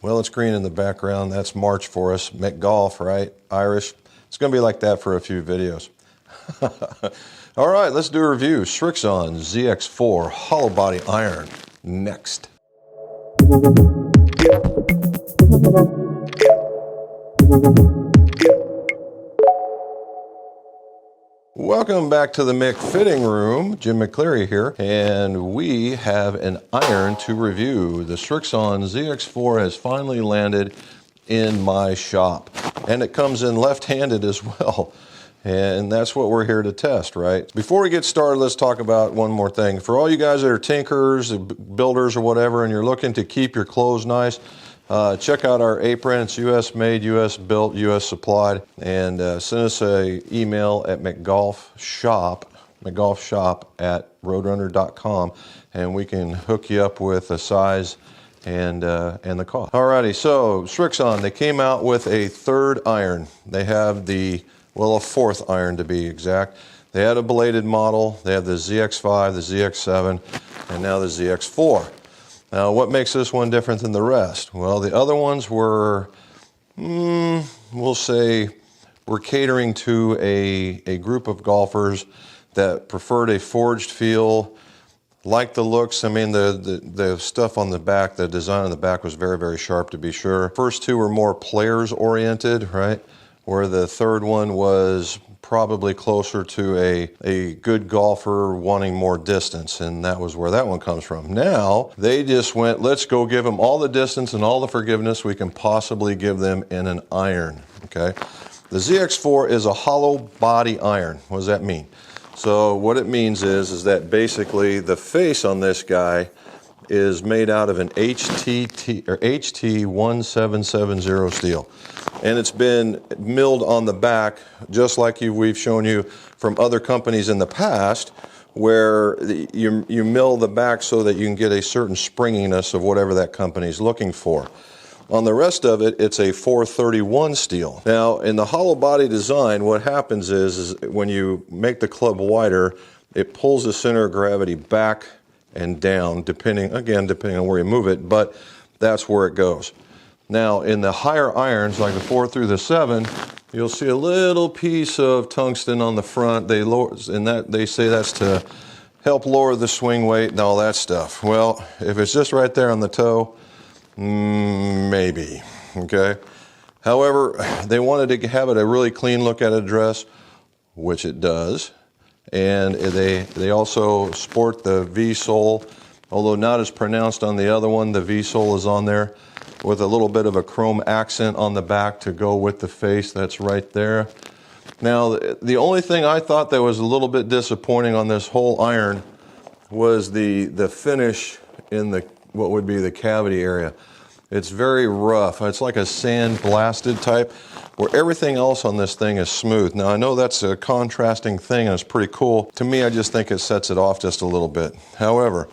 Well, it's green in the background. That's March for us. McGolf, right? Irish. It's going to be like that for a few videos. All right, let's do a review. Srixon ZX4 hollow body iron. Next. Welcome back to the Mick Fitting Room. Jim McCleary here, and we have an iron to review. The Srixon ZX4 has finally landed in my shop, and it comes in left-handed as well. And that's what we're here to test, right? Before we get started, let's talk about one more thing. For all you guys that are tinkers, builders, or whatever, and you're looking to keep your clothes nice, check out our apron. It's U.S. made, U.S. built, U.S. supplied. And send us an email at McGolfShop at roadrunner.com, and we can hook you up with a size and the cost. Alrighty, so Srixon, they came out with a third iron. They have a fourth iron to be exact. They had a bladed model. They have the ZX5, the ZX7, and now the ZX4. Now, what makes this one different than the rest? Well, the other ones were, we'll say, we're catering to a group of golfers that preferred a forged feel, like the looks. I mean, the stuff on the back, the design on the back was very, very sharp, to be sure. First two were more players-oriented, right? Where the third one was probably closer to a good golfer wanting more distance, and that was where that one comes from. Now, they just went, let's go give them all the distance and all the forgiveness we can possibly give them in an iron, okay? The ZX4 is a hollow body iron. What does that mean? So what it means is that basically the face on this guy is made out of an HT1770 steel. And it's been milled on the back, just like we've shown you from other companies in the past, where you mill the back so that you can get a certain springiness of whatever that company's looking for. On the rest of it, it's a 431 steel. Now, in the hollow body design, what happens is when you make the club wider, it pulls the center of gravity back and down, depending on where you move it, but that's where it goes. Now, in the higher irons, like the 4 through the 7, you'll see a little piece of tungsten on the front. They say that's to help lower the swing weight and all that stuff. Well, if it's just right there on the toe, maybe, okay? However, they wanted to have it a really clean look at a dress, which it does. And they also sport the V-sole, although not as pronounced on the other one. The V-sole is on there with a little bit of a chrome accent on the back to go with the face. That's right there. Now, the only thing I thought that was a little bit disappointing on this whole iron was the finish in what would be the cavity area. It's very rough. It's like a sand blasted type, where everything else on this thing is smooth. Now, I know that's a contrasting thing, and it's pretty cool. To me, I just think it sets it off just a little bit. However,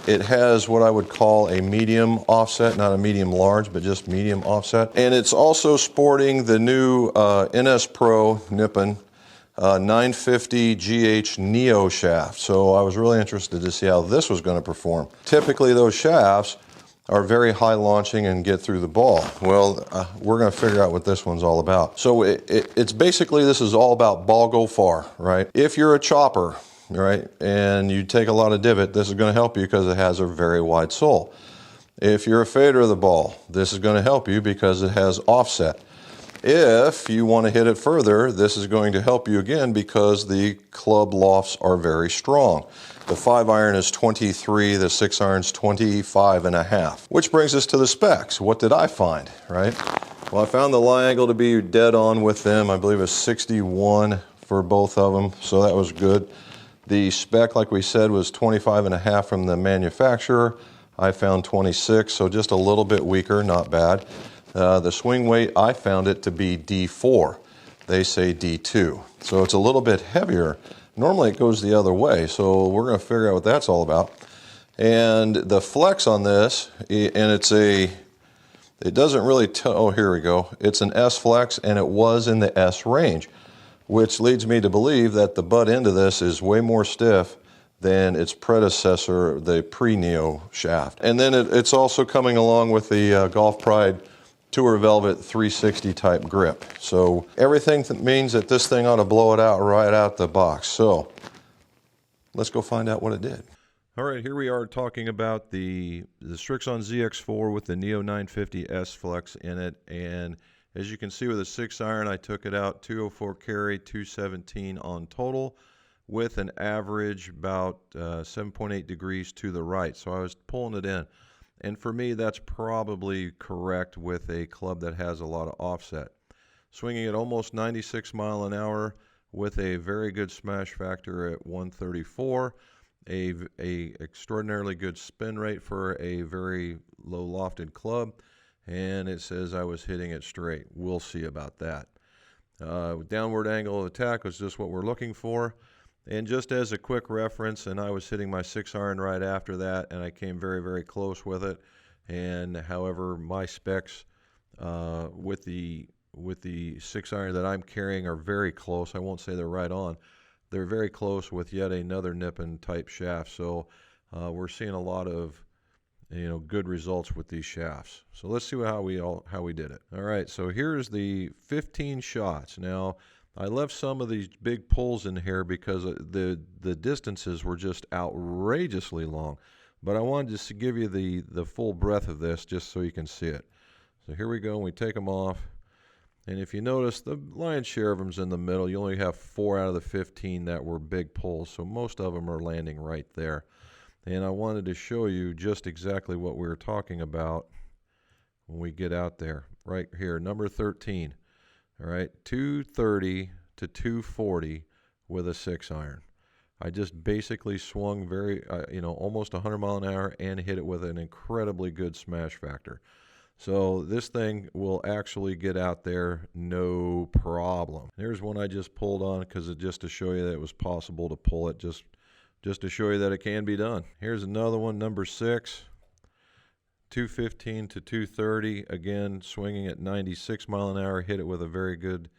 it has what I would call a medium offset, not a medium large, but just medium offset. And it's also sporting the new NS Pro Nippon 950 GH Neo shaft. So I was really interested to see how this was going to perform. Typically, those shafts are very high launching and get through the ball. Well, we're going to figure out what this one's all about. So it's basically, this is all about ball go far, right? If you're a chopper, right, and you take a lot of divot, this is going to help you because it has a very wide sole. If you're a fader of the ball, this is going to help you because it has offset. If you want to hit it further, this is going to help you again because the club lofts are very strong. The 5 iron is 23, the 6 iron's 25.5. Which brings us to the specs. What did I find, right? Well, I found the lie angle to be dead on with them. I believe it's 61 for both of them, so that was good. The spec, like we said, was 25.5 from the manufacturer. I found 26, so just a little bit weaker, not bad. The swing weight, I found it to be D4. They say D2. So it's a little bit heavier. Normally it goes the other way, so we're going to figure out what that's all about. And the flex on this, and it doesn't really tell, oh, here we go. It's an S flex, and it was in the S range, which leads me to believe that the butt end of this is way more stiff than its predecessor, the pre-Neo shaft. And then it's also coming along with the Golf Pride Tour Velvet 360 type grip. So everything means that this thing ought to blow it out right out the box. So let's go find out what it did. All right, here we are talking about the Srixon ZX4 with the Neo 950 S Flex in it. And as you can see with a 6-iron, I took it out 204 carry, 217 on total, with an average about 7.8 degrees to the right. So I was pulling it in. And for me, that's probably correct with a club that has a lot of offset. Swinging at almost 96 mile an hour with a very good smash factor at 134, a extraordinarily good spin rate for a very low lofted club, and it says I was hitting it straight. We'll see about that. Downward angle of attack was just what we're looking for. And just as a quick reference, and I was hitting my 6-iron right after that, and I came very, very close with it. And however, my specs with the 6-iron that I'm carrying are very close. I won't say they're right on. They're very close with yet another Nippon type shaft. So we're seeing a lot of good results with these shafts. So let's see how we did it. All right, so here's the 15 shots. Now, I left some of these big pulls in here because the distances were just outrageously long. But I wanted just to give you the full breadth of this just so you can see it. So here we go, and we take them off. And if you notice, the lion's share of them's in the middle. You only have 4 out of the 15 that were big pulls, so most of them are landing right there. And I wanted to show you just exactly what we were talking about when we get out there. Right here, number 13. All right, 230 to 240 with a 6-iron. I just basically swung very, almost 100 mile an hour and hit it with an incredibly good smash factor. So this thing will actually get out there no problem. Here's one I just pulled on because just to show you that it was possible to pull it, just to show you that it can be done. Here's another one, number 6. 215 to 230, again swinging at 96 mile an hour, hit it with a very good,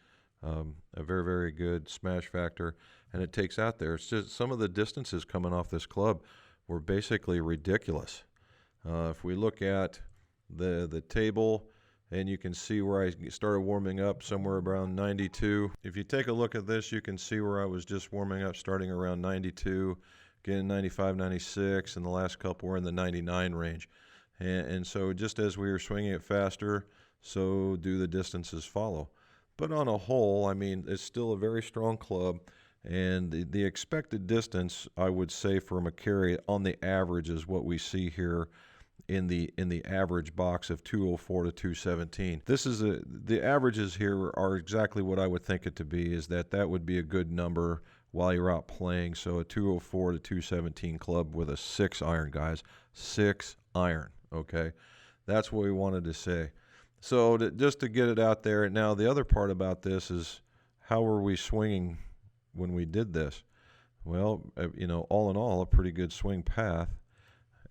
very good smash factor, and it takes out there. It's just some of the distances coming off this club were basically ridiculous. If we look at the table, and you can see where I started warming up somewhere around 92. If you take a look at this, you can see where I was just warming up starting around 92, getting 95, 96, and the last couple were in the 99 range. And so just as we were swinging it faster, so do the distances follow. But on a whole, I mean, it's still a very strong club. And the expected distance, I would say, from a carry on the average is what we see here in the average box of 204 to 217. This is the averages here are exactly what I would think it to be, is that would be a good number while you're out playing. So a 204 to 217 club with a 6-iron, guys. 6-iron. Okay, that's what we wanted to say. So just to get it out there. Now the other part about this is, how were we swinging when we did this? Well, all in all, a pretty good swing path,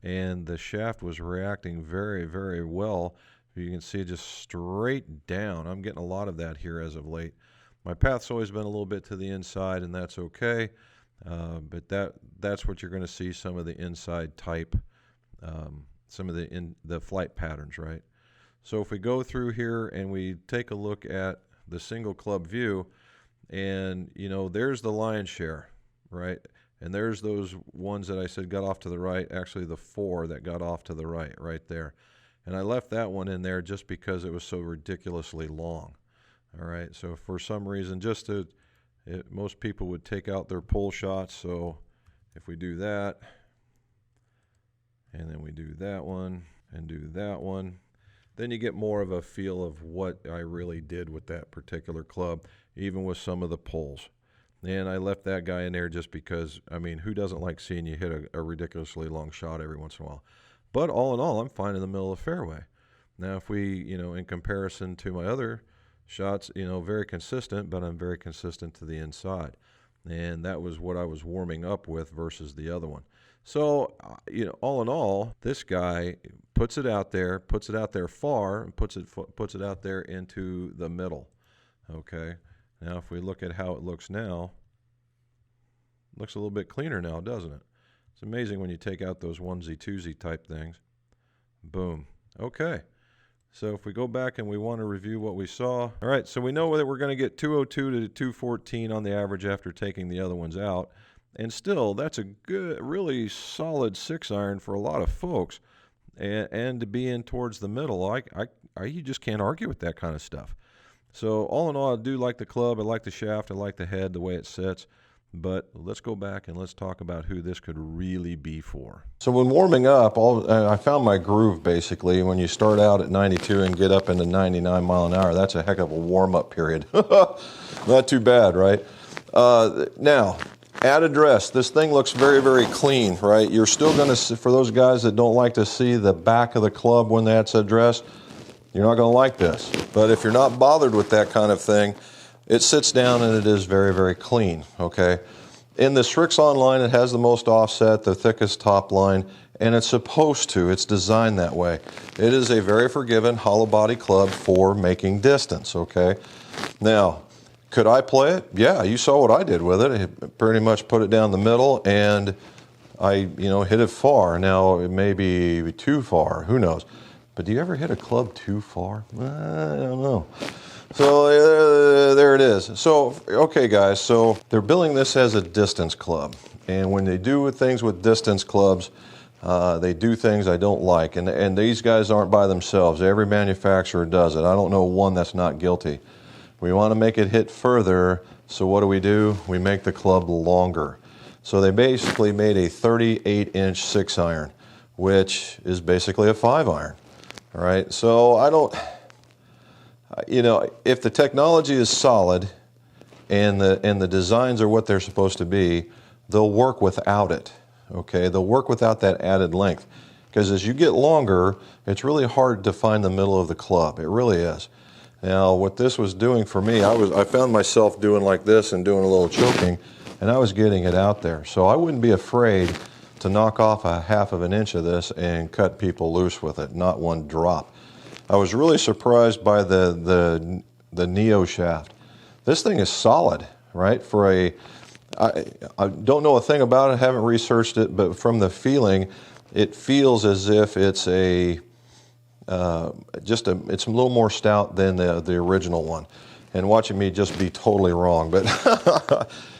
and the shaft was reacting very, very well. You can see just straight down. I'm getting a lot of that here as of late. My path's always been a little bit to the inside, and that's okay. But that's what you're going to see, some of the inside type. Some of the flight patterns, right? So if we go through here and we take a look at the single club view, and there's the lion's share, right? And there's those ones that I said got off to the right, actually the 4 that got off to the right there. And I left that one in there just because it was so ridiculously long. All right, so for some reason, most people would take out their pull shots. So if we do that, and then we do that one, and do that one, then you get more of a feel of what I really did with that particular club, even with some of the pulls. And I left that guy in there just because, I mean, who doesn't like seeing you hit a ridiculously long shot every once in a while? But all in all, I'm fine in the middle of the fairway. Now, if we, in comparison to my other shots, very consistent, but I'm very consistent to the inside. And that was what I was warming up with versus the other one. So, all in all, this guy puts it out there far, and puts it out there into the middle. Okay. Now, if we look at how it looks now, it looks a little bit cleaner now, doesn't it? It's amazing when you take out those onesie twosie type things. Boom. Okay. So if we go back and we want to review what we saw. All right, so we know that we're going to get 202 to 214 on the average after taking the other ones out. And still, that's a good, really solid 6-iron for a lot of folks. And to be in towards the middle, you just can't argue with that kind of stuff. So all in all, I do like the club. I like the shaft. I like the head, the way it sits. But let's go back and let's talk about who this could really be for. So when warming up, I found my groove basically. When you start out at 92 and get up into 99 mile an hour, that's a heck of a warm-up period. Not too bad, right? Now, at address, this thing looks very, very clean, right? You're still going to, for those guys that don't like to see the back of the club when that's addressed, you're not going to like this. But if you're not bothered with that kind of thing, it sits down and it is very, very clean, okay? In the Srixon line, it has the most offset, the thickest top line, and it's supposed to. It's designed that way. It is a very forgiving hollow body club for making distance, okay? Now, could I play it? Yeah, you saw what I did with it. I pretty much put it down the middle and I, hit it far. Now, it may be too far, who knows? But do you ever hit a club too far? I don't know. So there it is. So, okay guys, so they're billing this as a distance club. And when they do things with distance clubs, they do things I don't like. And these guys aren't by themselves. Every manufacturer does it. I don't know one that's not guilty. We want to make it hit further, so what do? We make the club longer. So they basically made a 38-inch 6-iron, which is basically a 5-iron. All right, so I don't... if the technology is solid and the designs are what they're supposed to be, they'll work without it, okay? They'll work without that added length. Because as you get longer, it's really hard to find the middle of the club. It really is. Now, what this was doing for me, I found myself doing like this and doing a little choking, and I was getting it out there. So I wouldn't be afraid to knock off a 1/2 inch of this and cut people loose with it, not one drop. I was really surprised by the Neo shaft. This thing is solid, right? I don't know a thing about it, haven't researched it, but from the feeling, it feels as if it's it's a little more stout than the original one. And watching me just be totally wrong, but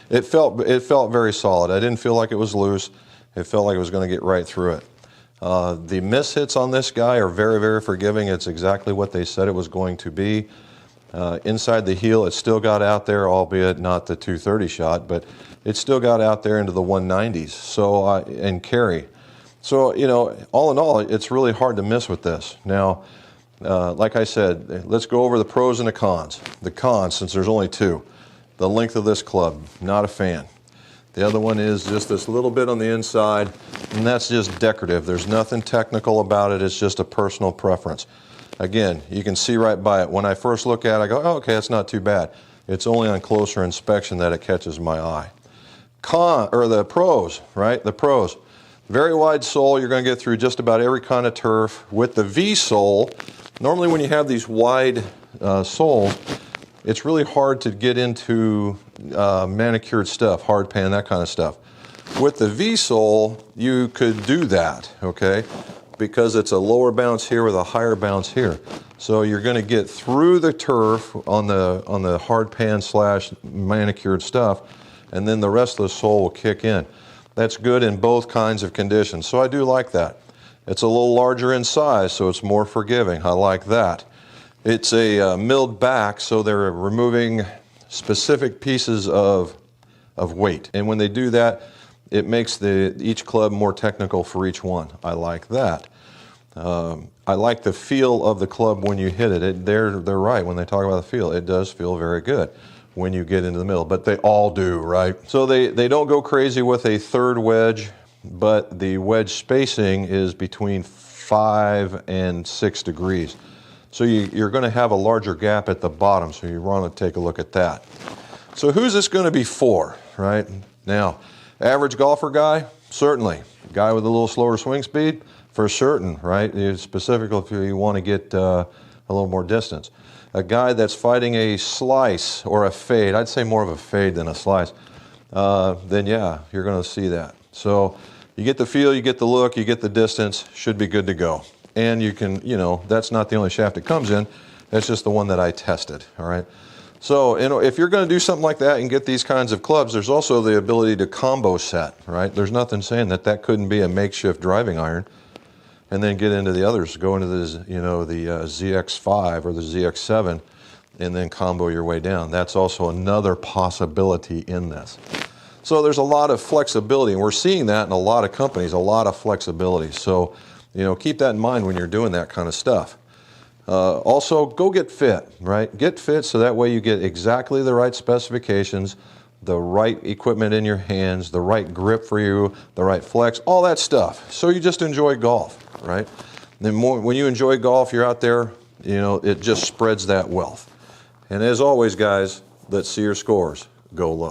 it felt very solid. I didn't feel like it was loose. It felt like it was going to get right through it. The miss hits on this guy are very, very forgiving. It's exactly what they said it was going to be. Inside the heel, it still got out there, albeit not the 230 shot, but it still got out there into the 190s. So and carry. So all in all, it's really hard to miss with this. Now, like I said, let's go over the pros and the cons. The cons, since there's only two, the length of this club, not a fan. The other one is just this little bit on the inside, and that's just decorative. There's nothing technical about it. It's just a personal preference. Again, you can see right by it. When I first look at it, I go, oh, okay, that's not too bad. It's only on closer inspection that it catches my eye. The pros, right? The pros. Very wide sole. You're going to get through just about every kind of turf. With the V sole, normally when you have these wide soles, it's really hard to get into manicured stuff, hard pan, that kind of stuff. With the V-sole, you could do that, okay? Because it's a lower bounce here with a higher bounce here. So you're going to get through the turf on the hard pan / manicured stuff, and then the rest of the sole will kick in. That's good in both kinds of conditions. So I do like that. It's a little larger in size, so it's more forgiving. I like that. It's a milled back, so they're removing specific pieces of weight. And when they do that, it makes each club more technical for each one. I like that. I like the feel of the club when you hit it. They're right when they talk about the feel. It does feel very good when you get into the middle, but they all do, right? So they don't go crazy with a third wedge, but the wedge spacing is between 5 and 6 degrees. So you're going to have a larger gap at the bottom, so you want to take a look at that. So who's this going to be for, right? Now, average golfer guy? Certainly. Guy with a little slower swing speed? For certain, right? Specifically if you want to get a little more distance. A guy that's fighting a slice or a fade, I'd say more of a fade than a slice, then yeah, you're going to see that. So You get the feel, you get the look, you get the distance, should be good to go. And you can, you know, that's not the only shaft it comes in, that's just the one that I tested, all right? So, you know, if you're going to do something like that and get these kinds of clubs, there's also the ability to combo set, right? There's nothing saying that that couldn't be a makeshift driving iron, and then get into the others, go into the, you know, the ZX5 or the ZX7, and then combo your way down. That's also another possibility in this. So there's a lot of flexibility, and we're seeing that in a lot of companies, a lot of flexibility. So, you know, keep that in mind when you're doing that kind of stuff. Also, go get fit, right? Get fit so that way you get exactly the right specifications, the right equipment in your hands, the right grip for you, the right flex, all that stuff. So you just enjoy golf, right? Then more, when you enjoy golf, you're out there, you know, it just spreads that wealth. And as always, guys, let's see your scores go low.